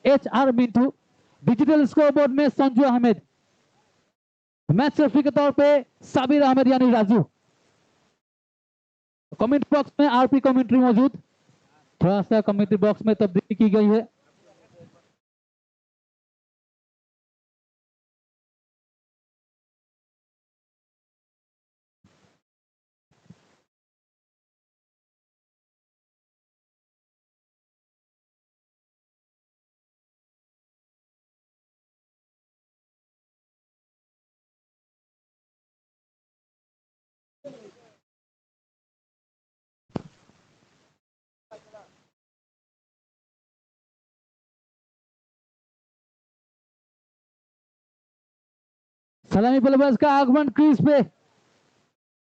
HR Mintu, digital scoreboard में Sanju Ahmad, match referee के तौर पे साबिर अहमद यानी राजू। कमेंट बॉक्स में RP कमेंट्री मौजूद, थोड़ा सा कमेंट्री बॉक्स में तब्दीली की गई है। सलामी बल्लेबाज का आगमन क्रीज पे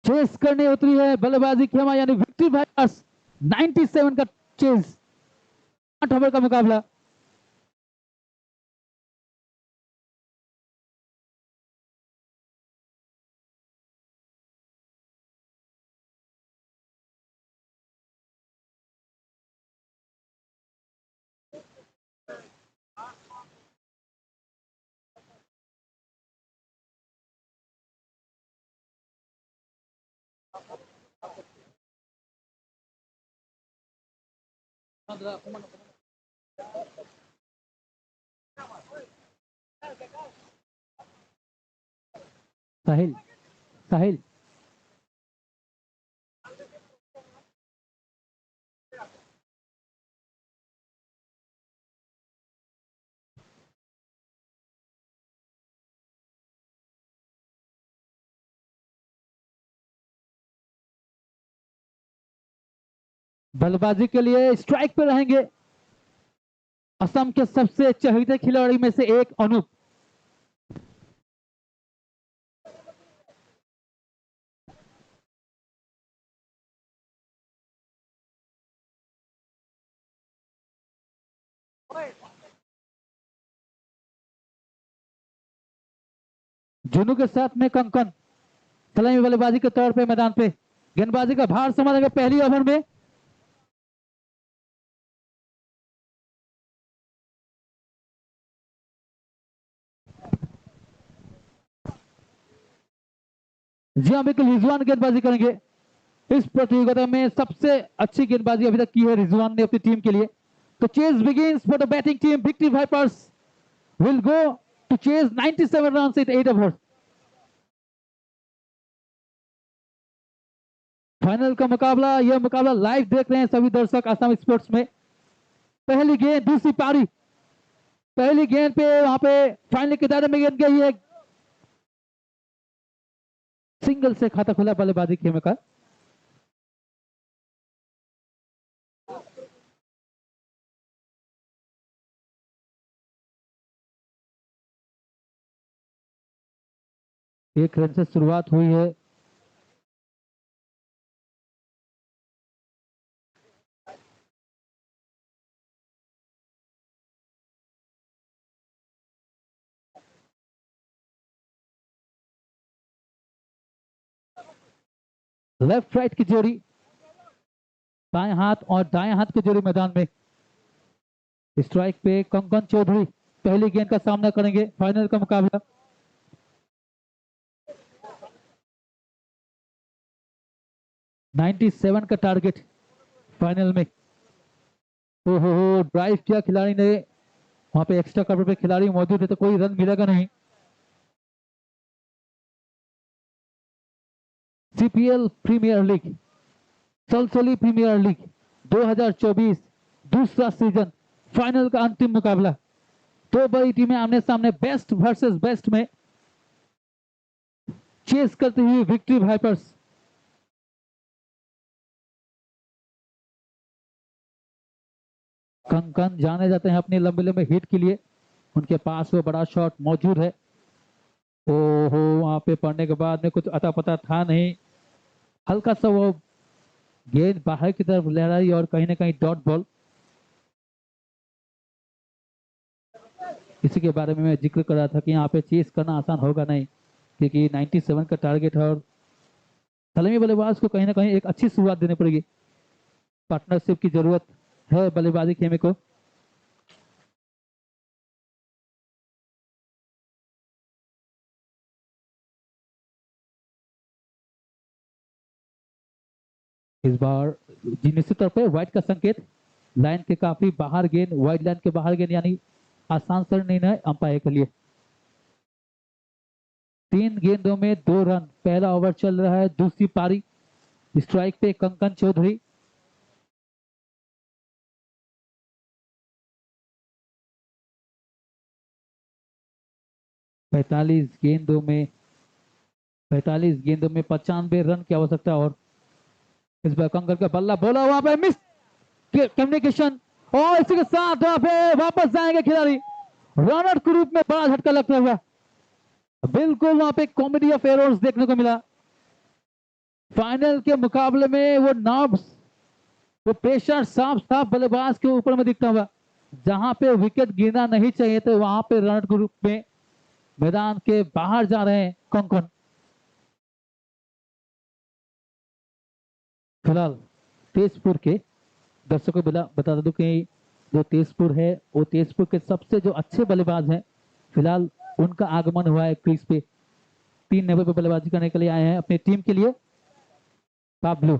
चेस करने उतरी है बल्लेबाजी खेमा यानी विक्ट्री फाइटर्स। 97 का चेस, 8 ओवर का मुकाबला। साहिल साहिल बल्लेबाजी के लिए स्ट्राइक पे रहेंगे असम के सबसे चहेते खिलाड़ी में से एक अनूप। जुनू के साथ में कंकन सलामी बल्लेबाजी के तौर पे मैदान पे गेंदबाजी का भार संभालेंगे पहली ओवर में। जी हाँ बिल्कुल, रिजवान गेंदबाजी करेंगे। इस प्रतियोगिता में सबसे अच्छी गेंदबाजी अभी तक की है रिजवान ने अपनी टीम के लिए। तो chase begins for the batting team. Victory vipers will go to chase 97 run in 8 overs. Final का मुकाबला, यह मुकाबला लाइव देख रहे हैं सभी दर्शक असम स्पोर्ट्स में। पहली गेंद, दूसरी पारी। पहली गेंद पे वहां पे फाइनल के दायरे में गेंद गई है, सिंगल से खाता खुला बल्लेबाजी खेमे का। एक रन से शुरुआत हुई है। लेफ्ट राइट की जोड़ी, बाएं हाथ और दाएं हाथ की जोड़ी मैदान में। स्ट्राइक पे कंकन चौधरी पहली गेंद का सामना करेंगे। फाइनल का मुकाबला। नाइन्टी 97 का टारगेट फाइनल में। ओहो, ड्राइव किया खिलाड़ी ने, वहां पे एक्स्ट्रा कवर पे खिलाड़ी मौजूद है तो कोई रन मिलेगा नहीं। CPL प्रीमियर लीग, सलसली प्रीमियर लीग 2024 दूसरा सीजन, फाइनल का अंतिम मुकाबला। दो बड़ी टीमें आमने सामने, बेस्ट वर्सेस बेस्ट में चेस करती हुई विक्ट्री वाइपर्स। कंकन जाने जाते हैं अपनी लंबे लंबे हिट के लिए, उनके पास वो बड़ा शॉट मौजूद है। ओहो, वहां पे पड़ने के बाद में कुछ अता पता था नहीं, हल्का सा वो गेंद बाहर की तरफ लहराई और कहीं ना कहीं डॉट बॉल। इसी के बारे में मैं जिक्र कर रहा था कि यहाँ पे चेस करना आसान होगा नहीं, क्योंकि 97 का टारगेट है और सलामी बल्लेबाज को कहीं ना कहीं एक अच्छी शुरुआत देनी पड़ेगी। पार्टनरशिप की जरूरत है बल्लेबाजी खेमे को। इस बार जी निश्चित तौर पे वाइड का संकेत, लाइन के काफी बाहर गेंद, वाइड लाइन के बाहर गेंद, यानी आसान सर नहीं है अंपायर के लिए। 3 गेंदों में 2 रन, पहला ओवर चल रहा है, दूसरी पारी। स्ट्राइक पे कंकन चौधरी। पैतालीस गेंदों में 95 रन की आवश्यकता। और इस बार कंकन का बल्ला बोला, वहां पे मिस कम्युनिकेशन, और इसी के साथ वहां पे वापस जाएंगे खिलाड़ी। रनर के रूप में बड़ा झटका लगता हुआ, बिल्कुल वहां पे कॉमेडी ऑफ एरर्स देखने को मिला। फाइनल के मुकाबले में वो नर्व्स, वो प्रेशर साफ साफ बल्लेबाज के ऊपर में दिखता हुआ। जहां पे विकेट गिरना नहीं चाहिए तो वहां पे रनर के रूप में मैदान के बाहर जा रहे हैं कंकन। फिलहाल तेजपुर के दर्शकों को बता दूं कि जो तेजपुर है वो तेजपुर के सबसे जो अच्छे बल्लेबाज हैं, फिलहाल उनका आगमन हुआ है क्रीज पे। 3 नंबर पे बल्लेबाजी करने के लिए आए हैं अपनी टीम के लिए बाबलू,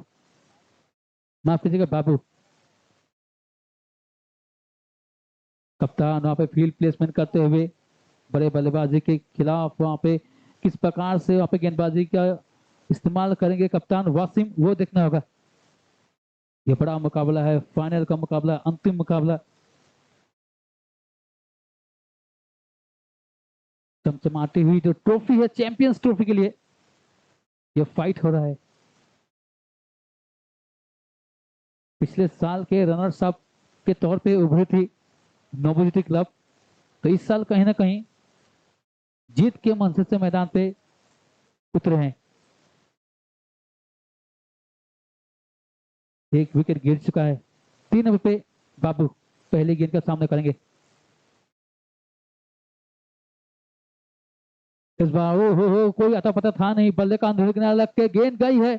माफ कीजिएगा बाबू। कप्तान वहां पे फील्ड प्लेसमेंट करते हुए बड़े बल्लेबाजी के खिलाफ वहां पे किस प्रकार से वहां पे गेंदबाजी का इस्तेमाल करेंगे कप्तान वासिम, वो देखना होगा। ये बड़ा मुकाबला है, फाइनल का मुकाबला, अंतिम मुकाबला। चमचमाती हुई जो ट्रॉफी है चैंपियंस ट्रॉफी के लिए, ये फाइट हो रहा है। पिछले साल के रनर्स अप के तौर पे उभरी थी नवोदित क्लब, तो इस साल कहीं ना कहीं जीत के मंजिल से मैदान पे उतरे हैं। एक विकेट गिर चुका है। 3 नंबर पे बाबू पहली गेंद का सामना करेंगे। इस बार हो कोई अता पता था नहीं, बल्ले का अंदर किनारा लग के गेंद गई है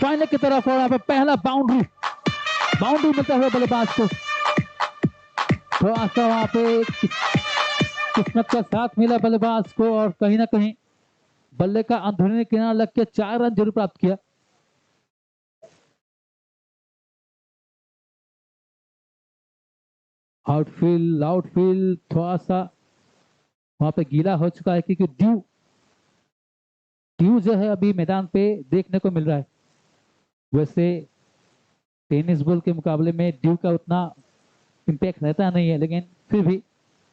फाइनल की तरफ, और यहाँ पे पहला बाउंड्री मिलता हुआ बल्लेबाज को। थोड़ा सा वहां पे किस्मत का साथ मिला बल्लेबाज को, और कहीं ना कहीं बल्ले का अंदरूनी किनारा लग के 4 रन जरूर प्राप्त किया। आउटफील्ड थोड़ा सा वहां पे गीला हो चुका है, क्योंकि ड्यू ड्यू जो है अभी मैदान पे देखने को मिल रहा है। वैसे टेनिस बॉल के मुकाबले में ड्यू का उतना इम्पैक्ट रहता नहीं है, लेकिन फिर भी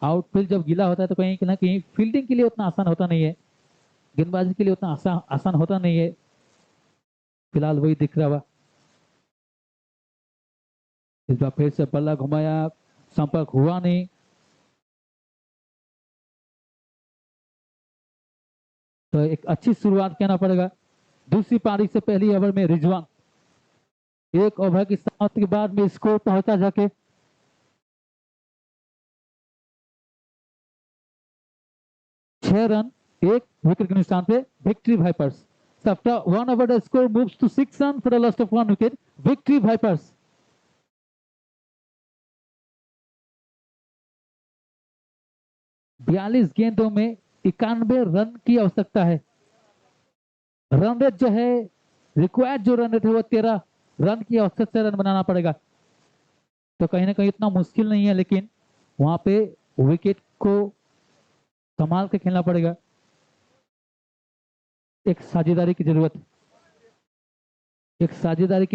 आउटफील्ड जब गीला होता है तो कहीं ना कहीं फील्डिंग के लिए उतना आसान होता नहीं है, गेंदबाजी के लिए उतना आसान होता नहीं है। फिलहाल वही दिख रहा हुआ। इस बार फिर से बल्ला घुमाया, संपर्क हुआ नहीं। तो एक अच्छी शुरुआत कहना पड़ेगा। दूसरी पारी से पहली ओवर में रिजवान, एक ओवर की समाप्ति के बाद में स्कोर पहुंचा जाके 6 रन, 1 विकेट के नुकसान पे victory wipers. After 1 over, the score moves to 6 runs for the loss of 1 wicket. Victory Vipers. 42 गेंदों में 91 रन की आवश्यकता है। रन रेट जो है, रिक्वायर्ड जो रन रेट है वो 13 रन की औसत से रन बनाना पड़ेगा। तो कहीं ना कहीं इतना मुश्किल नहीं है, लेकिन वहां पे विकेट को संभाल के खेलना पड़ेगा। एक साझेदारी की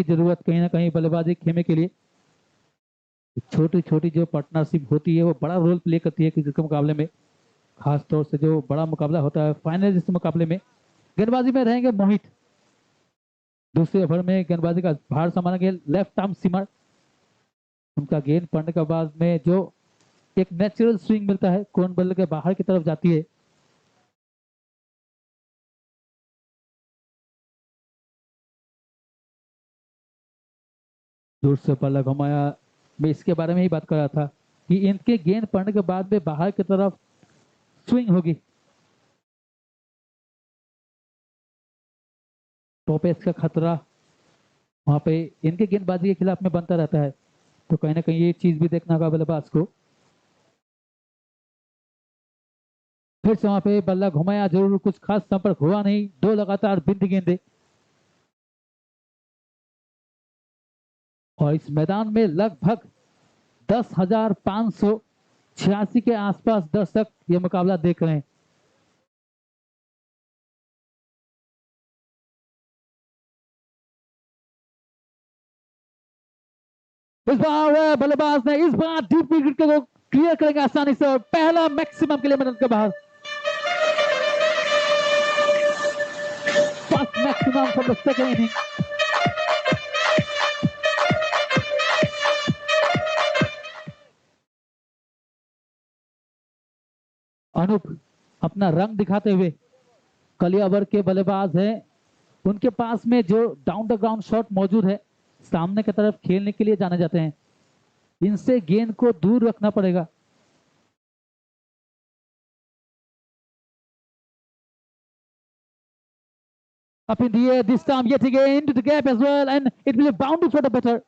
जरूरत कहीं ना कहीं बल्लेबाजी खेमे के लिए। छोटी छोटी जो पार्टनरशिप होती है वो बड़ा रोल प्ले करती है क्रिकेट के मुकाबले में, खास तौर से जो बड़ा मुकाबला होता है फाइनल जैसे मुकाबले में। गेंदबाजी में रहेंगे मोहित। दूसरे ओवर में गेंदबाजी का भार संभालेंगे लेफ्ट आर्म सीमर। उनका गेंद पड़ने के बाद में जो एक नेचुरल स्विंग मिलता है, कोन बल्ले के बाहर की तरफ जाती है। दूर से बल्ला घुमाया। मैं इसके बारे में ही बात कर रहा था कि इनके गेंद पड़ने के बाद में बाहर की तरफ स्विंग होगी, टॉप एज का खतरा वहां पे इनके गेंदबाजी के खिलाफ में बनता रहता है। तो कहीं ना कहीं ये चीज भी देखना होगा बल्लेबाज को। फिर से वहां पे बल्ला घुमाया, जरूर कुछ खास संपर्क हुआ नहीं। 2 लगातार बिंद गेंदे। और इस मैदान में लगभग 10,586 के आसपास दर्शक ये मुकाबला देख रहे हैं। इस बार बल्लेबाज ने इस बार डीप विकेट को क्लियर करेंगे आसानी से और पहला मैक्सिमम के लिए मैदान के बाहर। First maximum from the second inning. Anoop अपना रंग दिखाते हुए कलियाबर के बल्लेबाज हैं, उनके पास में जो डाउन द ग्राउंड शॉट मौजूद है, सामने की तरफ खेलने के लिए जाने जाते हैं। इनसे गेंद को दूर रखना पड़ेगा। Up in the air this time yet again into the gap as well, and it will be boundary for the batter.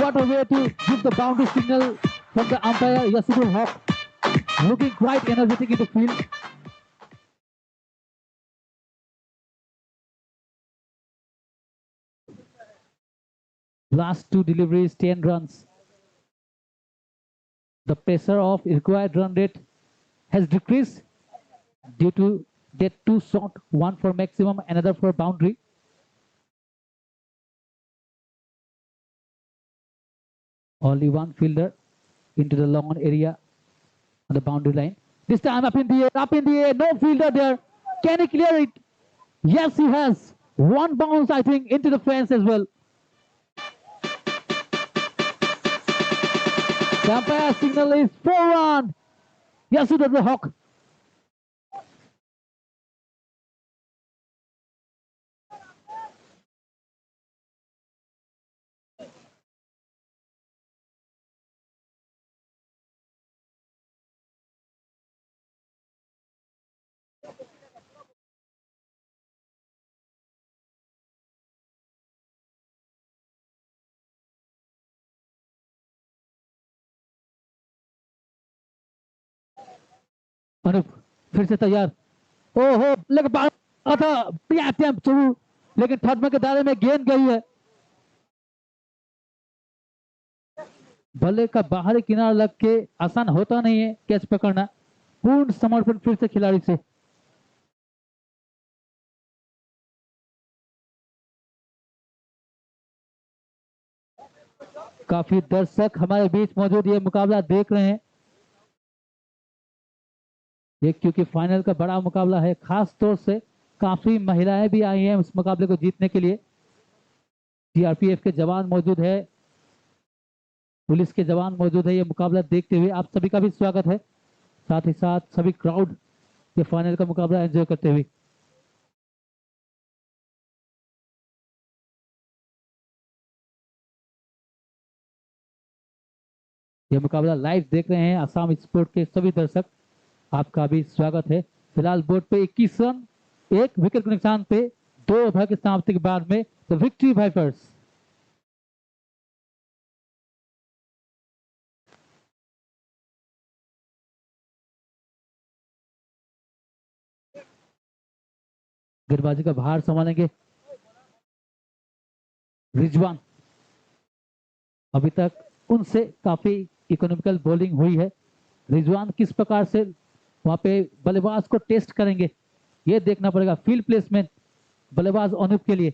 What a way to give the boundary signal from the umpire. Yasudul Haq looking quite energetic in the field. Last two deliveries, 10 runs. The pressure of required run rate has decreased due to that two shot, one for maximum, another for boundary. Only one fielder into the long area on the boundary line. This time up in the air, no fielder there. Can he clear it? Yes, he has. One bounce, I think, into the fence as well. The umpire signal is 4-1. Yasudul Haq. Anup फिर से तैयार। ओहो लेकिन था जरूर, लेकिन third के दायरे में गेंद गई है। बल्ले का बाहरी किनारा लग के आसान होता नहीं है कैच पकड़ना। पूर्ण समर्पण फिर से खिलाड़ी से। काफी दर्शक हमारे बीच मौजूद ये मुकाबला देख रहे हैं। ये क्योंकि फाइनल का बड़ा मुकाबला है, खास तौर से काफी महिलाएं भी आई हैं इस मुकाबले को जीतने के लिए। सीआरपीएफ के जवान मौजूद है, पुलिस के जवान मौजूद है। ये मुकाबला देखते हुए आप सभी का भी स्वागत है, साथ ही साथ सभी क्राउड ये फाइनल का मुकाबला एंजॉय करते हुए। ये मुकाबला लाइव देख रहे हैं आसाम स्पोर्ट के सभी दर्शक, आपका भी स्वागत है। फिलहाल बोर्ड पे 21 रन, एक विकेट के नुकसान पे 2 ओवर की समाप्ति के बाद में द विक्ट्री वाइपर्स। गेंदबाजी का भार संभालेंगे रिजवान। अभी तक उनसे काफी इकोनॉमिकल बॉलिंग हुई है। रिजवान किस प्रकार से वहां पे बल्लेबाज को टेस्ट करेंगे ये देखना पड़ेगा। फील्ड प्लेसमेंट बल्लेबाज अनूप के लिए।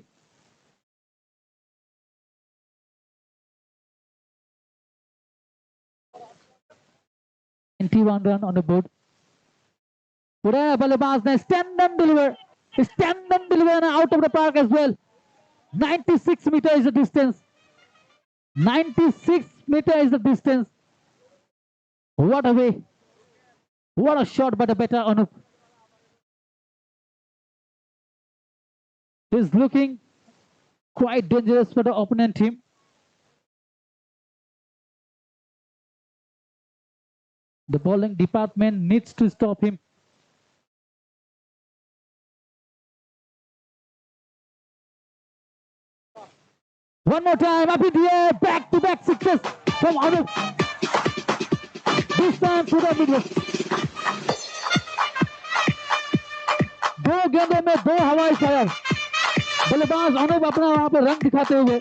Run on the board. पूरा बल्लेबाज ने stand and deliver out of the park as well. 96 meter is the distance. 96 meter is the distance. What a way. What a shot by the batter Anup. Is looking quite dangerous for the opponent team. The bowling department needs to stop him. One more time, up in the air, back-to-back sixes from Anup. This time to the middle. 2 गेंदों में 2 हवाई fire. बल्लेबाज अनूप अपना वहां पर run दिखाते हुए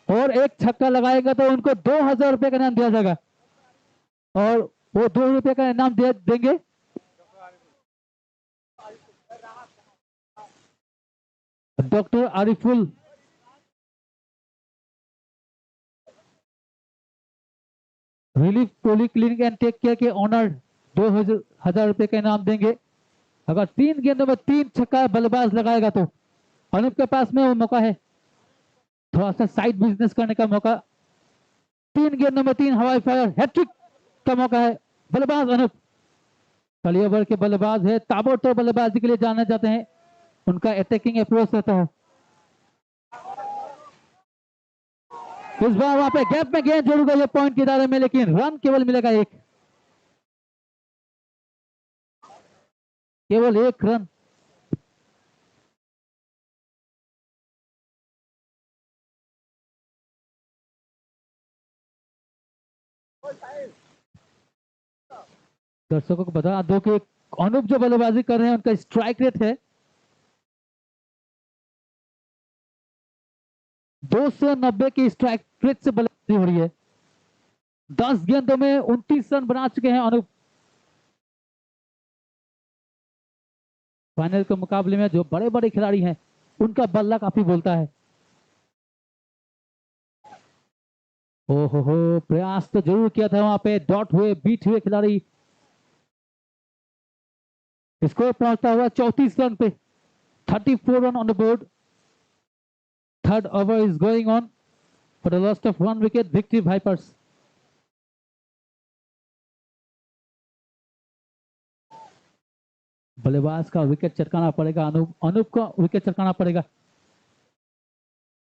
और एक छक्का लगाएगा तो उनको 2000 रुपए का इनाम दिया जाएगा और वो 2 रुपए का इनाम देंगे doctor Ariful relief polyclinic and take care के ऑनर 2000 रुपए का इनाम देंगे अगर 3 गेंदों में 3 छक्का बल्लेबाज लगाएगा तो अनूप के पास में वो मौका है थोड़ा सा साइड बिजनेस करने का मौका 3 गेंदों में 3 हवाई फायर हैट्रिक का मौका है बल्लेबाज अनूप पहले ओवर के बल्लेबाज है ताबड़तोड़ बल्लेबाजी के लिए जाने जाते हैं उनका अटैकिंग अप्रोच रहता है इस बार वहां पे गैप में गेंद जरूर गई है पॉइंट के दायरे में लेकिन रन केवल मिलेगा एक केवल एक रन दर्शकों को बता दो कि अनूप जो बल्लेबाजी कर रहे हैं उनका स्ट्राइक रेट है 290 की स्ट्राइक रेट से बल्लेबाजी हो रही है 10 गेंदों में 29 रन बना चुके हैं अनूप फाइनल के मुकाबले में जो बड़े बड़े खिलाड़ी हैं उनका बल्ला काफी बोलता है ओहो प्रयास तो जरूर किया था वहां पे डॉट हुए बीट हुए खिलाड़ी स्कोर पहुंचता हुआ 34 रन पे 34 run on the board third over is going on for the loss of 1 wicket victory vipers बल्लेबाज का विकेट चटकाना पड़ेगा अनूप का विकेट चटकाना पड़ेगा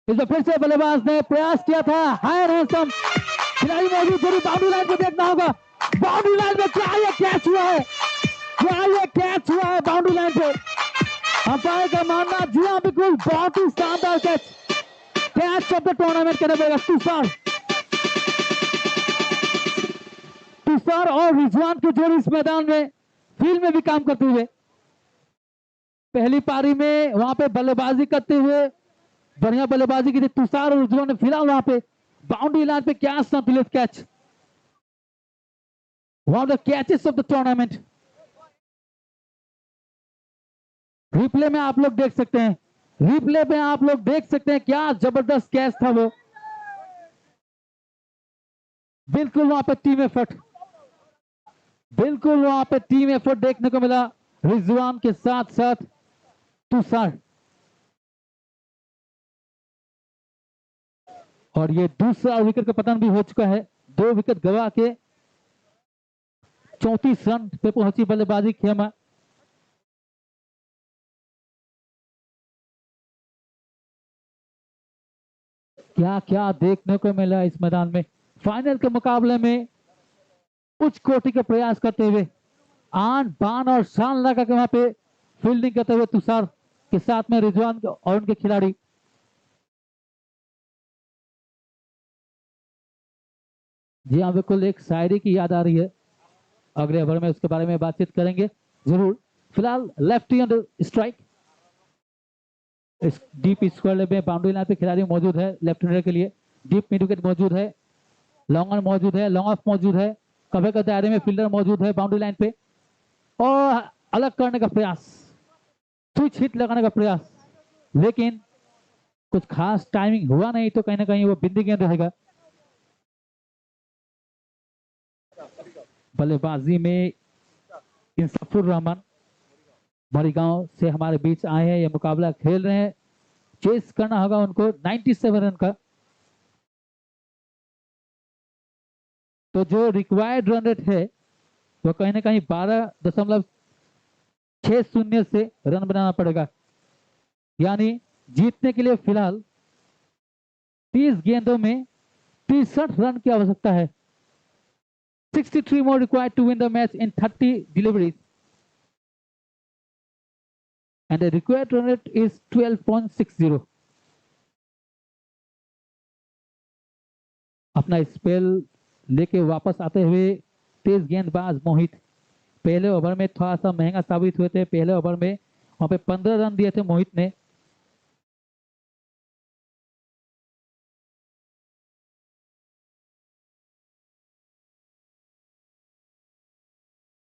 इस बार फिर से बल्लेबाज ने प्रयास किया था हायर हैंडसम खिलाड़ी मौजूद जरूर बाउंड्री लाइन को देखना होगा बाउंड्री लाइन में क्या ये कैच हुआ है बाउंड्री लाइन पे अंपायर का मानना जी हाँ बिल्कुल बहुत ही शानदार कैच ऑफ द टूर्नामेंट कहना पड़ेगा तुषार और रिजवान की जोड़ी इस मैदान में फील्ड में भी काम करते हुए पहली पारी में वहां पे बल्लेबाजी करते हुए बढ़िया बल्लेबाजी की थी तुषार और रिजवान ने फिलहाल वहां पे बाउंड्री लाइन पे क्या संतुलित catch one of the catches of the tournament replay में आप लोग देख सकते हैं क्या जबरदस्त कैच था वो बिल्कुल वहां पे टीम एफर्ट देखने को मिला रिजवान के साथ साथ तुषार और ये दूसरा विकेट का पतन भी हो चुका है 2 विकेट गवा के 34 रन पे पहुंची बल्लेबाजी खेमा क्या क्या देखने को मिला इस मैदान में फाइनल के मुकाबले में उच्च कोटि का प्रयास करते हुए आन बान और शान लगा के वहां पे फील्डिंग करते हुए तुषार के साथ में रिजवान और उनके खिलाड़ी जी हाँ बिल्कुल एक शायरी की याद आ रही है अगले ओवर में उसके बारे में बातचीत करेंगे जरूर फिलहाल लेफ्टी ऑन द स्ट्राइक इस डीप स्क्वायर में बाउंड्री लाइन पे खिलाड़ी मौजूद है लेफ्ट हैंडर के लिए डीप मिड विकेट मौजूद है लॉन्ग ऑन मौजूद है लॉन्ग ऑफ मौजूद है कवर के दायरे में फील्डर मौजूद है बाउंड्री लाइन पे और अलग करने का प्रयास स्विच हिट लगाने का प्रयास लेकिन कुछ खास टाइमिंग हुआ नहीं तो कहीं ना कहीं वो बिंदी गेंद रहेगा बल्लेबाजी में इंसाफुर रहमान मरीगांव से हमारे बीच आए हैं ये मुकाबला खेल रहे हैं चेस करना होगा उनको 97 रन का तो जो रिक्वायर्ड रन रेट है वो कहीं ना कहीं 12.60 से रन बनाना पड़ेगा यानी जीतने के लिए फिलहाल 30 गेंदों में 63 रन की आवश्यकता है 63 more required to win the match in 30 deliveries and the required run rate is 12.60 अपना स्पेल लेके वापस आते हुए तेज गेंदबाज मोहित पहले ओवर में थोड़ा सा महंगा साबित हुए थे। पहले ओवर में वहां पे 15 रन दिए थे मोहित ने।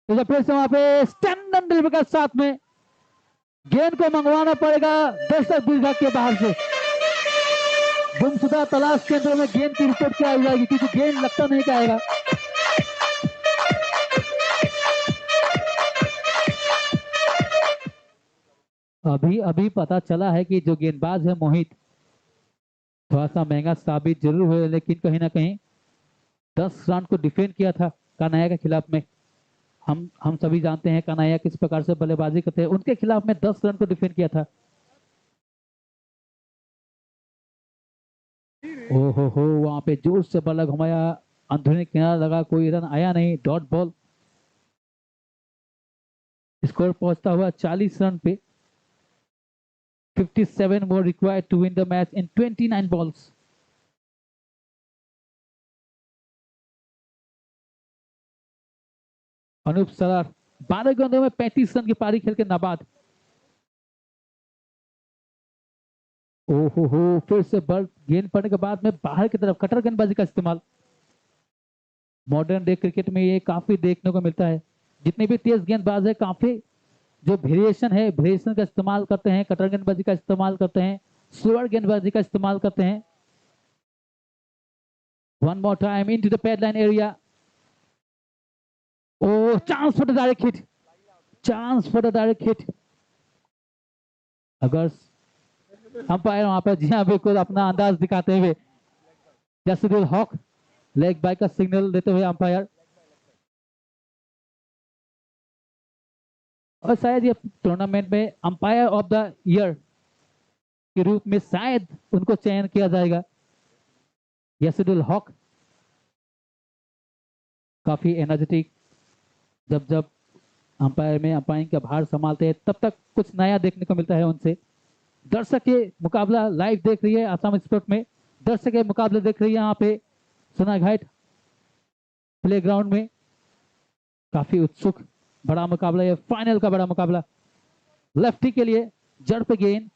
तो फिर से वहां पे स्टैंड डिलीवर के साथ में गेंद को मंगवाना पड़ेगा दर्शक दीर्घा के बाहर से। गुमशुदा तलाश केंद्र में गेंद की रिपोर्ट क्या आ जाएगी, क्योंकि गेंद लगता नहीं क्या आएगा। अभी अभी पता चला है कि जो गेंदबाज है मोहित थोड़ा सा महंगा साबित जरूर हुए, लेकिन कहीं ना कहीं 10 रन को डिफेंड किया था कन्हैया के खिलाफ में। हम सभी जानते हैं कन्हैया किस प्रकार से बल्लेबाजी करते हैं, उनके खिलाफ में 10 रन को डिफेंड किया था। ओहो हो, वहां पे जोर से बल्ला घुमाया, अंदरूनी किनारा लगा, कोई रन आया नहीं, डॉट बॉल। स्कोर पहुंचता हुआ 40 रन पे। 57 more required to win the match in 29 balls. Anoop सरार 12 गेंदों में 35 रन की पारी खेल के नाबाद। ओहो हो, फिर से बल गेंद पड़ने के बाद में बाहर की तरफ कटर गेंदबाजी का इस्तेमाल। मॉडर्न डे क्रिकेट में ये काफी देखने को मिलता है। जितने भी तेज गेंदबाज है काफी जो वेरिएशन का इस्तेमाल करते हैं, कटर गेंदबाजी का इस्तेमाल करते हैं, स्लोअर गेंदबाजी का इस्तेमाल करते हैं। One more time into the pad line area. Oh, chance for the direct hit. Chance for the direct hit. अगर अंपायर वहां पर जी हाँ बिल्कुल अपना अंदाज दिखाते हुए जसदुल हक लेग बाय का सिग्नल देते हुए अंपायर। और शायद ये टूर्नामेंट में अंपायर ऑफ द ईयर के रूप में शायद उनको चयन किया जाएगा। यसीदुल हक काफी एनर्जेटिक, जब जब अंपायर में अंपायरिंग का भार संभालते हैं तब तक कुछ नया देखने को मिलता है उनसे। दर्शक ये मुकाबला लाइव देख रही है आसाम स्पोर्ट में, दर्शक ये मुकाबला देख रही है यहाँ पे सोनाघाट प्लेग्राउंड में। काफी उत्सुक बड़ा मुकाबला, ये फाइनल का बड़ा मुकाबला। लेफ्टी के लिए जड़ पे गेंद,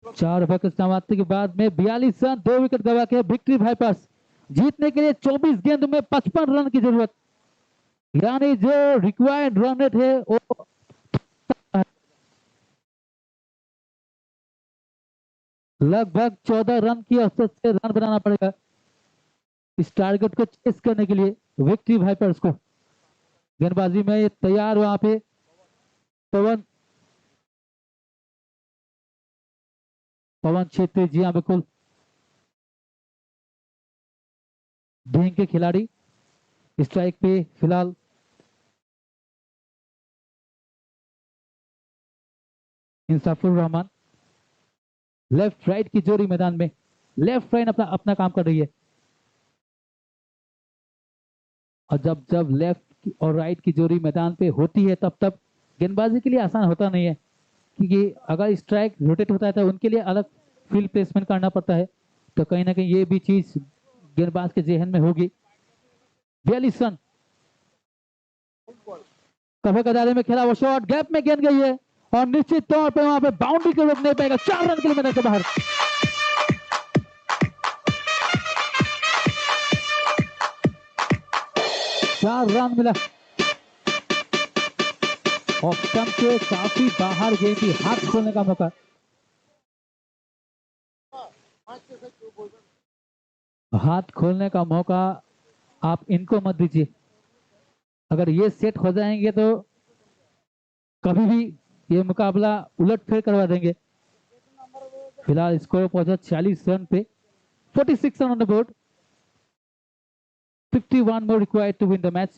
चार ओवर के समाप्ति के बाद में 42 रन 2 विकेट गवा के विक्ट्री वाइपर्स जीतने के लिए 24 गेंद में 55 रन की जरूरत, यानी जो रिक्वायर्ड रन रेट है वो लगभग 14 रन की औसत से रन बनाना पड़ेगा इस टारगेट को चेस करने के लिए विक्ट्री वाइपर्स को। गेंदबाजी में ये तैयार वहां पे पवन छेत्री, जी हाँ बिल्कुल ढींग के खिलाड़ी। स्ट्राइक पे फिलहाल इंसाफुर रहमान। लेफ्ट राइट की जोड़ी मैदान में, लेफ्ट राइट अपना अपना काम कर रही है। और जब जब लेफ्ट और राइट की जोड़ी मैदान पे होती है तब तब गेंदबाजी के लिए आसान होता नहीं है, क्योंकि अगर स्ट्राइक रोटेट होता है तो उनके लिए अलग फील्ड प्लेसमेंट करना पड़ता है, तो कहीं ना कहीं ये भी चीज गेंदबाज के जहन में होगी। 42 रन कफे कदारे में खेला वो शॉट गैप में गेंद गई है और निश्चित तौर पे वहां पे बाउंड्री को रोक नहीं पाएगा। 4 रन के लिए मैदान के बाहर। चार रन मिला। ऑप्शन के काफी बाहर गई थी, हाथ खोलने का मौका। हाथ खोलने का मौका आप इनको मत दीजिए। अगर ये सेट हो जाएंगे तो कभी भी ये मुकाबला उलटफेर करवा देंगे। फिलहाल स्कोर पहुंचा 46 रन पे। 46 run on the board. 51 more required to win the match.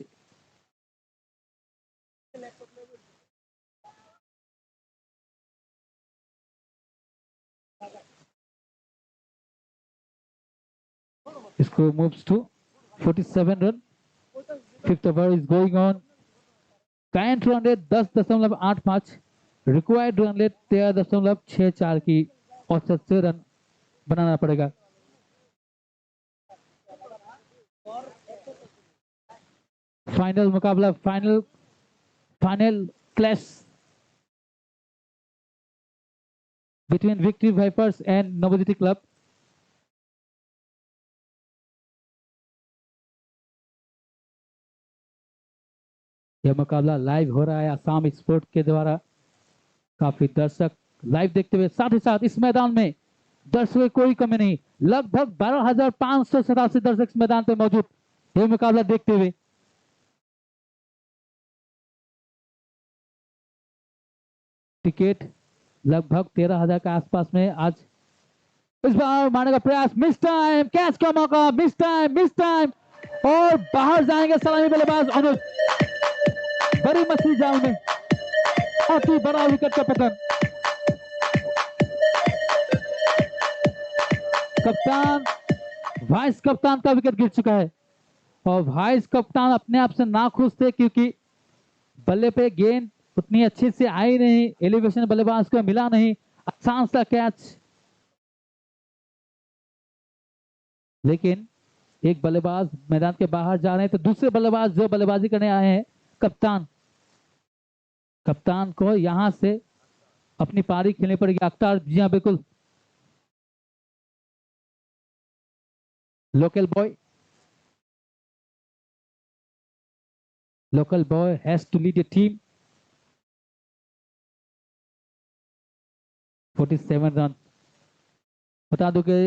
Score moves to 47 run. Fifth over is going on. Current run rate 10.85. Required run rate 13.64 की औसत से रन बनाना पड़ेगा। फाइनल मुकाबला, final clash between Victory Vipers and Novajyoti Club. यह मुकाबला live हो रहा है आसाम स्पोर्ट के द्वारा। काफी दर्शक लाइव देखते हुए, साथ ही साथ इस मैदान में दर्शकों की कोई कमी नहीं। लगभग 12,587 दर्शक इस मैदान पे मौजूद यह मुकाबला देखते हुए। टिकट लगभग 13,000 के आसपास में आज। इस बार मारने का प्रयास, मिस टाइम, कैच का मौका, मिस टाइम और बाहर जाएंगे सलामी बल्लेबाज अनुज। बड़ी मछली जाल में बहुत ही बड़ा विकेट का पतन। कप्तान, वाइस कप्तान का विकेट गिर चुका है और वाइस कप्तान अपने आप से नाखुश थे क्योंकि बल्ले पे गेंद उतनी अच्छे से आई नहीं, एलिवेशन बल्लेबाज को मिला नहीं। आसान सा कैच, लेकिन एक बल्लेबाज मैदान के बाहर जा रहे हैं तो दूसरे बल्लेबाज जो बल्लेबाजी करने आए हैं, कप्तान को यहां से अपनी पारी खेलनी पड़ेगी। अख्तर, जी हाँ बिल्कुल। Local boy has to lead a team. 47 run, बता दो कि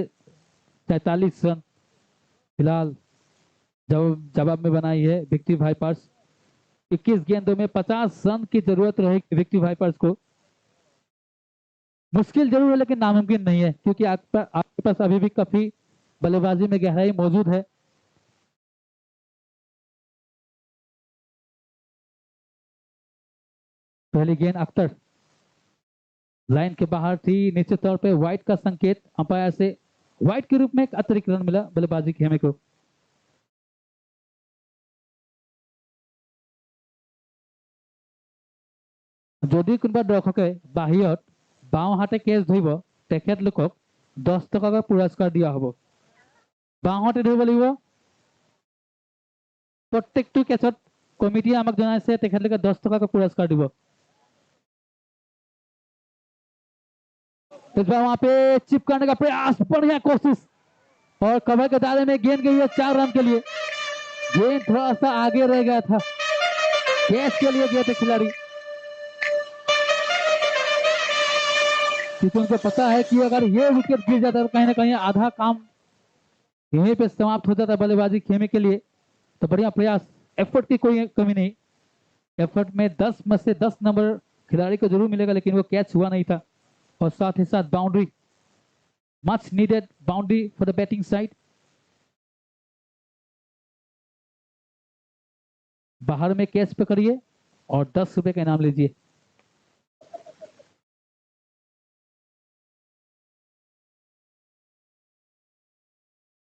43 रन फिलहाल जवाब में बनाई है विक्ट्री वाइपर्स। 21 गेंदों में 50 रन की जरूरत रहेगी विक्ट्री वाइपर्स को। मुश्किल जरूर है लेकिन नामुमकिन नहीं है क्योंकि आपके पास अभी भी काफी बल्लेबाजी में गहराई मौजूद है। पहली गेंद अख्तर लाइन के बाहर थी। निश्चित तौर पे व्हाइट का संकेत अंपायर से, व्हाइट के रूप में एक अतिरिक्त रन मिला बल्लेबाजी खेमे को। যদি কোনোবা দৰ্শকে বাহিৰত বাওঁ হাতে কেচ ধৰিব তেখেতলোকক 10 টকা পুৰস্কাৰ দিয়া হ'ব। বাওঁ হাতে ধৰিব লাগিব। প্ৰত্যেকটো কেচত কমিটিয়ে আমাক জনাইছে তেখেতলোকে 10 টকা পুৰস্কাৰ দিব। इस बार वहां पे चिप करने का प्रयास, बढ़िया कोशिश और कवर के दायरे में गेंद गई है 4 रन के लिए। गेंद थोड़ा सा आगे रह गया था, कैच के लिए गए थे खिलाड़ी क्योंकि उनको पता है कि अगर ये विकेट गिर जाता है तो कहीं ना कहीं आधा काम यहीं पे समाप्त हो जाता है बल्लेबाजी खेमे के लिए। तो बढ़िया प्रयास, एफर्ट की कोई कमी नहीं। एफर्ट में 10 में से 10 नंबर खिलाड़ी को जरूर मिलेगा लेकिन वो कैच हुआ नहीं था। और साथ ही साथ boundary, much needed boundary for the batting side. बाहर में कैच पकड़िए और 10 रुपए का इनाम लीजिए।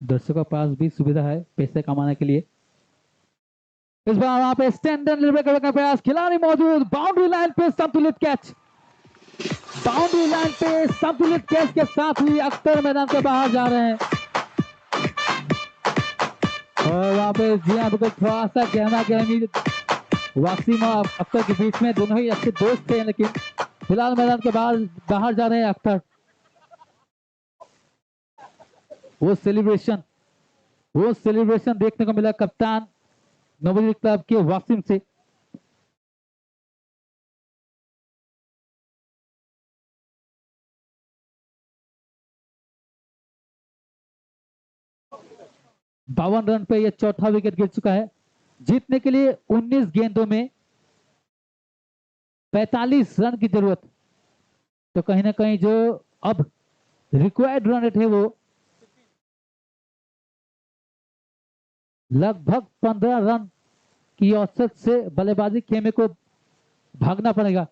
दर्शकों के पास भी सुविधा है पैसे कमाने के लिए। इस बार वहां पे स्टैंडर्ड करने का प्रयास, खिलाड़ी मौजूद, बाउंड्री लाइन पे संतुलित कैच। बाउंड्री लाइन पे संतुलित कैच के साथ ही अख्तर मैदान के बाहर जा रहे हैं। और वहां पे जी हाँ बिल्कुल थोड़ा सा गहमा गहमी वासीम और अख्तर के बीच में, दोनों ही अच्छे दोस्त थे लेकिन फिलहाल मैदान के बाहर बाहर जा रहे हैं अख्तर। वो सेलिब्रेशन देखने को मिला कप्तान नवोदित क्लब के वासिम से। बावन रन पे यह चौथा विकेट गिर चुका है। जीतने के लिए 19 गेंदों में 45 रन की जरूरत। तो कहीं ना कहीं जो अब रिक्वायर्ड रन रेट है वो लगभग 15 रन की औसत से बल्लेबाजी खेमे को भागना पड़ेगा।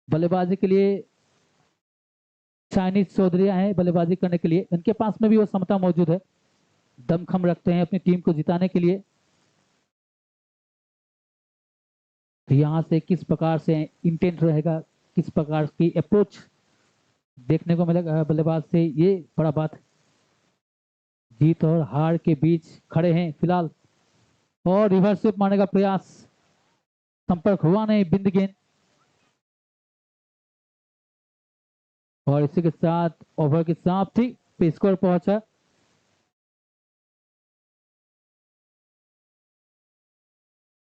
बल्लेबाजी के लिए चाइनीज चौधरियां हैं बल्लेबाजी करने के लिए, इनके पास में भी वो क्षमता मौजूद है, दमखम रखते हैं अपनी टीम को जिताने के लिए। तो यहां से किस प्रकार से इंटेंट रहेगा, किस प्रकार की अप्रोच देखने को मिलेगा बल्लेबाज से, ये बड़ा बात है। जीत और हार के बीच खड़े हैं फिलहाल, और रिवर्स स्वीप मारने का प्रयास, संपर्क हुआ नहीं बिंद गेंद। और इसी के साथ ओवर की समाप्ति पे स्कोर पहुंचा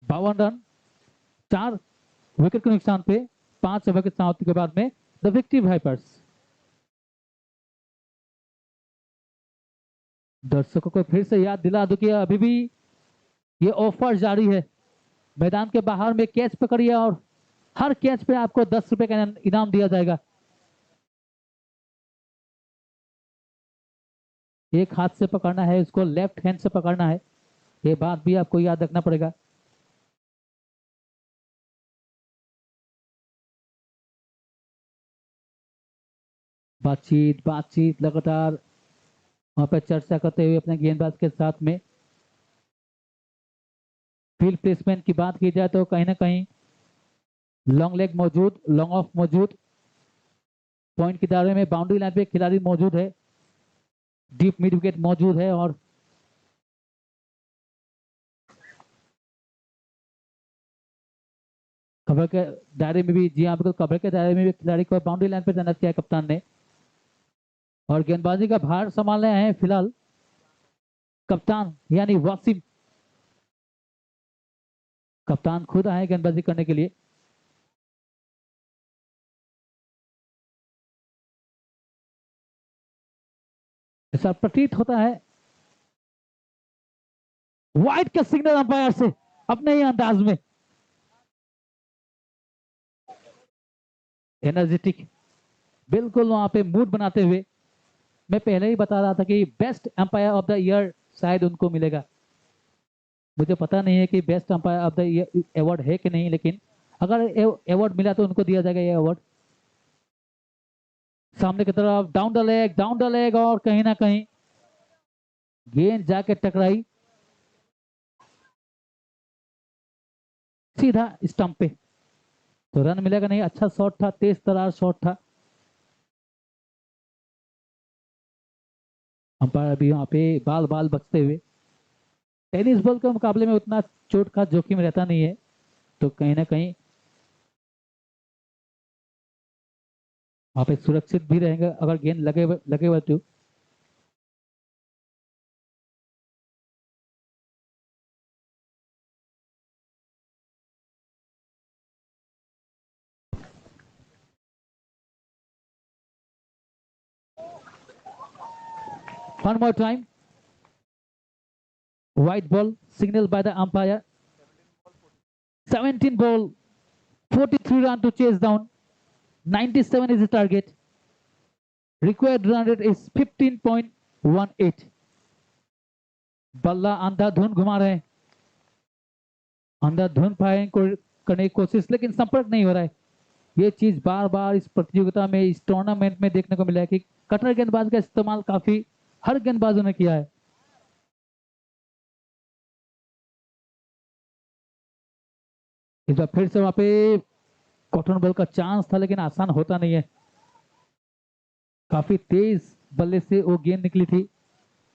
52 रन 4 विकेट के नुकसान पे 5 ओवर की समाप्ति के बाद में द विक्ट्री वाइपर्स। दर्शकों को फिर से याद दिला दूं कि अभी भी ये ऑफर जारी है। मैदान के बाहर में कैच पकड़िए और हर कैच पे आपको 10 रुपए का इनाम दिया जाएगा। एक हाथ से पकड़ना है, इसको लेफ्ट हैंड से पकड़ना है, ये बात भी आपको याद रखना पड़ेगा। बातचीत बातचीत लगातार वहां पर चर्चा करते हुए अपने गेंदबाज के साथ में। फील्ड प्लेसमेंट की बात की जाए तो कहीं ना कहीं लॉन्ग लेग मौजूद, लॉन्ग ऑफ मौजूद, पॉइंट के दायरे में बाउंड्री लाइन पे खिलाड़ी मौजूद है, डीप मिड विकेट मौजूद है, और कवर के दायरे में भी, जी हाँ बिल्कुल, कवर के दायरे में भी खिलाड़ी को बाउंड्री लाइन पर तैनात किया है कप्तान ने। और गेंदबाजी का भार संभाल रहे हैं फिलहाल कप्तान यानी वासिम। कप्तान खुद आए गेंदबाजी करने के लिए। ऐसा प्रतीत होता है वाइड का सिग्नल अंपायर से अपने ही अंदाज में, एनर्जेटिक, बिल्कुल वहां पे मूड बनाते हुए। मैं पहले ही बता रहा था कि best umpire of the year शायद उनको मिलेगा। मुझे पता नहीं है कि best umpire of the year award है कि नहीं, लेकिन अगर अवार्ड मिला तो उनको दिया जाएगा ये अवार्ड। सामने की तरफ डाउन द लेग, और कहीं ना कहीं गेंद जाके टकराई सीधा स्टंप पे, तो रन मिलेगा नहीं। अच्छा शॉट था, तेज तरार शॉट था। अंपायर अभी वहां पे बाल बाल बचते हुए। टेनिस बॉल के मुकाबले में उतना चोट का जोखिम रहता नहीं है, तो कहीं ना कहीं वहां पे सुरक्षित भी रहेंगे अगर गेंद लगे हुए तो। One more time. White ball signaled by the umpire. 17 ball, 43 run to chase down. 97 is the target. Required run rate is 15.18. बल्ला अंधाधुन घुमा रहे हैं, अंधाधुन फायरिंग करने की कोशिश, लेकिन संपर्क नहीं हो रहा है। ये चीज बार बार इस प्रतियोगिता में, इस टूर्नामेंट में देखने को मिला है कि कटर गेंदबाज का इस्तेमाल काफी हर गेंदबाजों ने किया है। इस बार फिर से वहां पे कॉटन बॉल का चांस था, लेकिन आसान होता नहीं है। काफी तेज बल्ले से वो गेंद निकली थी,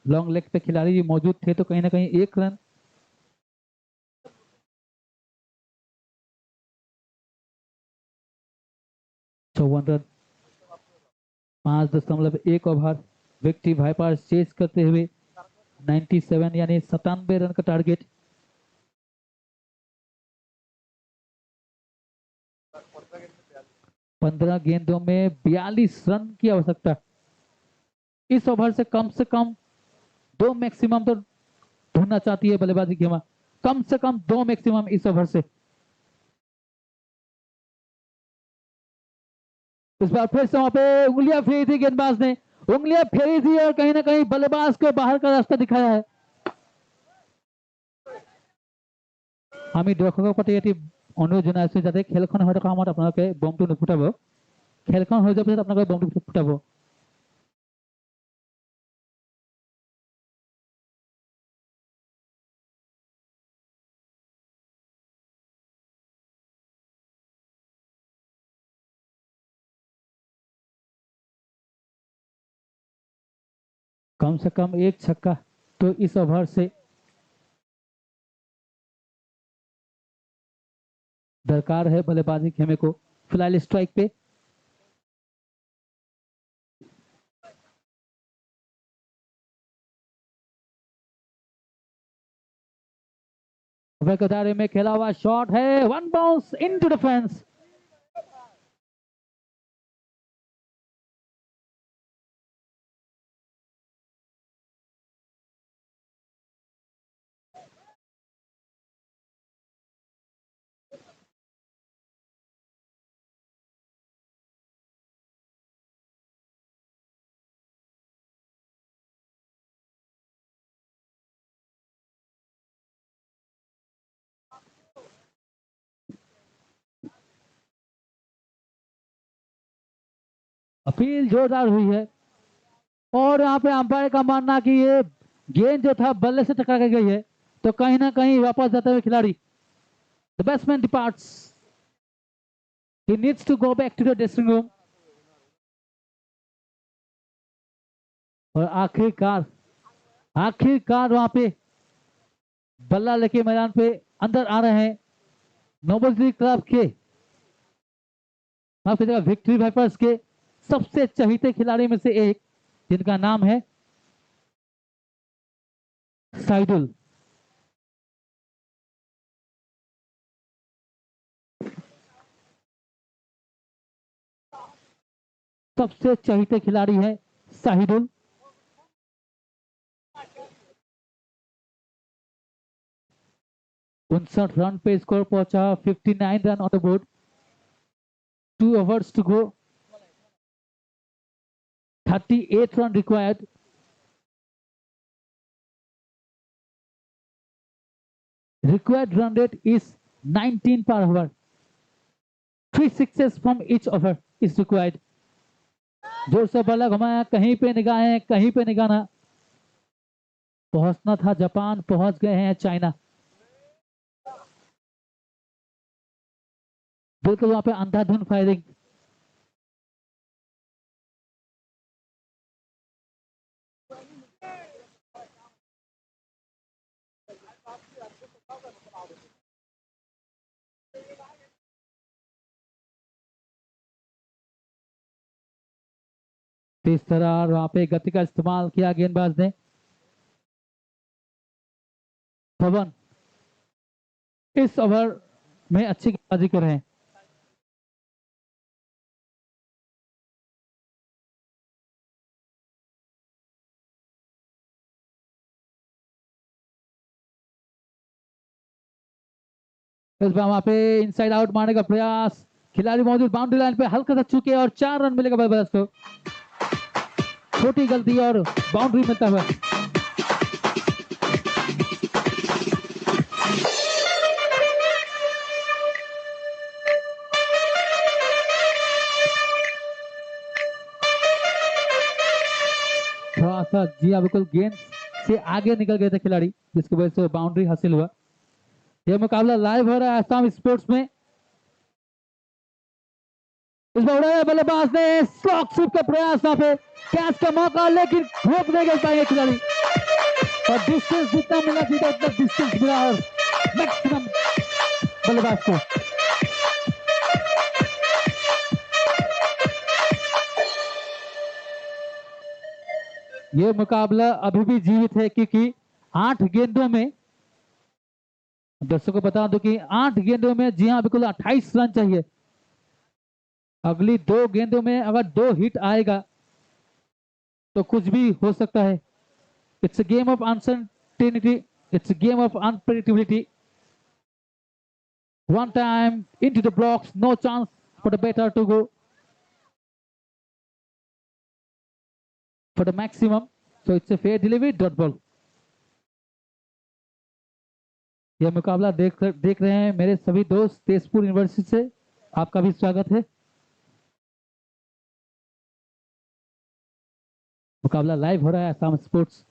लॉन्ग लेग पे खिलाड़ी भी मौजूद थे, तो कहीं ना कहीं एक run 54 run 5.1 over. Victory vipers chase करते हुए 97 यानी 97 रन का टारगेट। पंद्रह गेंदों में 42 रन की आवश्यकता। इस ओवर से कम दो मैक्सिमम तो ढूंढना चाहती है बल्लेबाजी गेमा, कम से कम दो मैक्सिमम इस ओवर से। इस बार फिर से वहां पे उंगलियां फेरी थी गेंदबाज ने, उंगलियां फेरी थी और कहीं ना कहीं बल्लेबाज को बाहर का रास्ता दिखाया है। আমি দৰ্শকৰ প্ৰতি এটি অনুৰোধ জনাইছো যাতে খেলখন হৈ থকা সময়ত আপোনালোকে বমটো নুফুটাব। খেলখন হৈ যোৱাৰ পিছত আপোনালোকে বমটো ফুটাব। कम से कम एक छक्का तो इस ओवर से दरकार है बल्लेबाजी खेमे को। फिलहाल स्ट्राइक पे कतारे में खेला हुआ शॉट है, one bounce into the fence. Appeal जोरदार हुई है और यहाँ पे अंपायर का मानना कि ये गेंद जो था बल्ले से टकरा के गई है, तो कहीं ना कहीं वापस जाते हुए खिलाड़ी, the batsman departs, he needs to go back to the dressing room. और आखिरकार वहां पे बल्ला लेके मैदान पे अंदर आ रहे हैं नोबल्स क्लब के विक्ट्री वाइपर्स के सबसे चहीते खिलाड़ी में से एक, जिनका नाम है साइदुल। सबसे चहीते खिलाड़ी है साहिदुल। उनसठ रन पे स्कोर पहुंचा, 59 run on the board, 2 overs to go, 38 run required। Required run rate is 19 per over, 3 sixes from each over is required। जोर से बल्ला घुमाया, कहीं पे निगाहें कहीं पे निगाना। पहुंचना था जापान, पहुंच गए हैं चाइना। बिल्कुल वहां पे अंधाधुन फायरिंग। इस तरह वहां पे गति का इस्तेमाल किया गेंदबाज ने। पवन इस ओवर में अच्छी गेंदबाजी कर रहे हैं। इस बार वहां पे इनसाइड आउट मारने का प्रयास, खिलाड़ी मौजूद बाउंड्री लाइन पे हल्का सा चुके और 4 रन मिलेगा बल्लेबाज को। छोटी गलती और बाउंड्री मिलता हुआ। थोड़ा सा जी हाँ बिल्कुल गेंद से आगे निकल गए थे खिलाड़ी, जिसकी वजह से बाउंड्री हासिल हुआ। यह मुकाबला लाइव हो रहा है आसाम स्पोर्ट्स में। इस बार उड़ाया बल्लेबाज ने, स्लॉक स्विप का प्रयास, वहां पे कैच का मौका लेकिन रोक नहीं कर पाए खिलाड़ी। और डिस्टेंस जितना मिला था उतना डिस्टेंस मिला और मैक्सिमम बल्लेबाज को। ये मुकाबला अभी भी जीवित है क्योंकि 8 गेंदों में, दर्शकों को बता दूं कि 8 गेंदों में जी हाँ बिल्कुल 28 रन चाहिए। अगली 2 गेंदों में अगर 2 हिट आएगा तो कुछ भी हो सकता है। It's a game of uncertainty, it's a game of unpredictability. One time into the blocks, no chance for the batter to go for the maximum. So it's a fair delivery, dot ball. यह मुकाबला देख रहे हैं मेरे सभी दोस्त Tezpur university से, आपका भी स्वागत है। मुकाबला लाइव हो रहा है, आसाम स्पोर्ट्स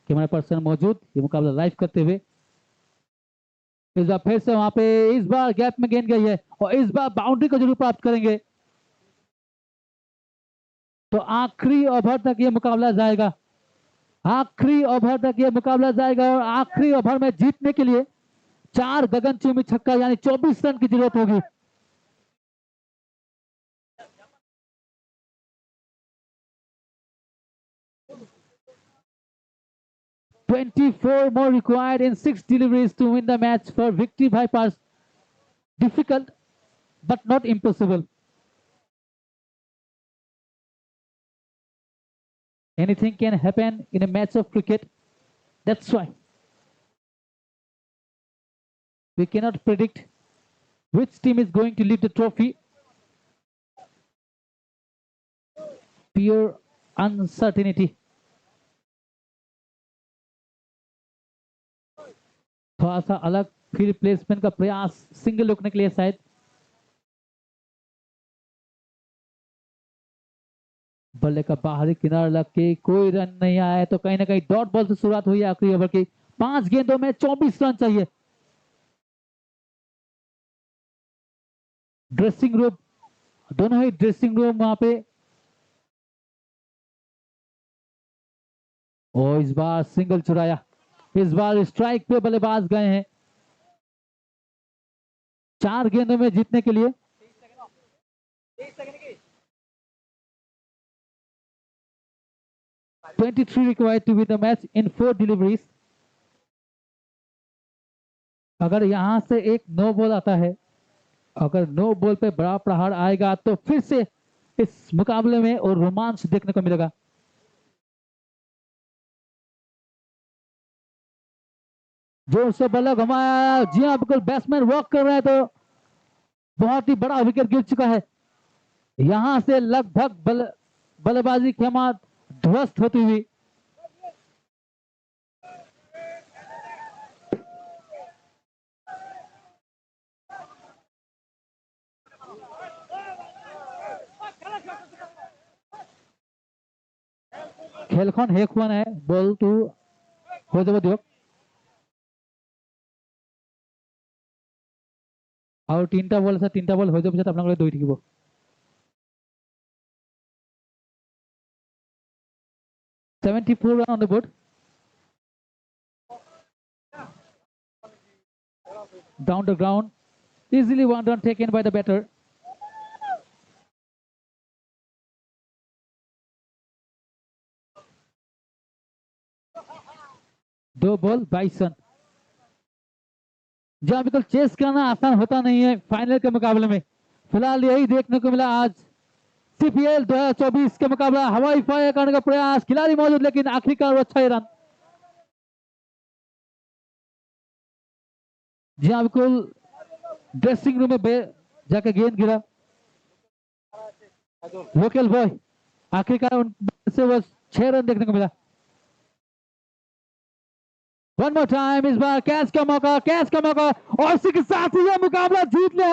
कैमरा पर्सन मौजूद ये मुकाबला लाइव करते हुए। इस बार फिर से वहां पे इस बार गैप में गेंद गई है और इस बार बाउंड्री को जरूर प्राप्त करेंगे। तो आखिरी ओवर तक ये मुकाबला जाएगा, आखिरी ओवर तक ये मुकाबला जाएगा और आखिरी ओवर में जीतने के लिए 4 गगनचुंबी छक्का यानी 24 रन की जरूरत होगी। "24 more required in 6 deliveries to win the match for victory by pass. Difficult, but not impossible. Anything can happen in a match of cricket. That's why we cannot predict which team is going to lift the trophy. Pure uncertainty." थोड़ा सा अलग फिर placement का प्रयास, single रोकने के लिए शायद। बल्ले का बाहरी किनारा लग के कोई रन नहीं आया तो कहीं ना कहीं डॉट बॉल से शुरुआत हुई आखिरी ओवर की। 5 गेंदों में 24 रन चाहिए। ड्रेसिंग रूम, दोनों ही ड्रेसिंग रूम वहां पे, और इस बार सिंगल चुराया। इस बार स्ट्राइक पे बल्लेबाज गए हैं 4 गेंदों में जीतने के लिए। "23 required to win the match in 4 deliveries." अगर यहां से एक नो बॉल आता है, अगर नो बॉल पे बड़ा प्रहार आएगा तो फिर से इस मुकाबले में और रोमांच देखने को मिलेगा। जोर से बल्ला घुमाया, जी हाँ बिल्कुल बैट्समैन वॉक कर रहे हैं तो बहुत ही बड़ा विकेट गिर चुका है। यहां से लगभग बल्लेबाजी खेमा ध्वस्त होती हुई। খেলখন শেষ হোৱা নাই, বলটো হৈ যাব দিয়ক আৰু 3টা বল আছে, 3টা বল হৈ যোৱাৰ পিছত আপোনালোকে দৌৰি থাকিব। 74 run on the board. Down the ground, easily 1 run taken by the batter. दो बॉल 22 रन। जहां बिल्कुल चेस करना आसान होता नहीं है फाइनल के मुकाबले में, फिलहाल यही देखने को मिला आज। सीपीएल 2024 के मुकाबला हवाई फायर करने का प्रयास, खिलाड़ी मौजूद लेकिन आखिरकार वो 6 रन। जी हाँ बिल्कुल ड्रेसिंग रूम में जाके गेंद गिरा। लोकल बॉय, आखिरकार उनसे वो 6 रन देखने को मिला। वन मोर टाइम, इस बार कैच का मौका, कैच का मौका और इसी के साथ ही यह मुकाबला जीत लिया।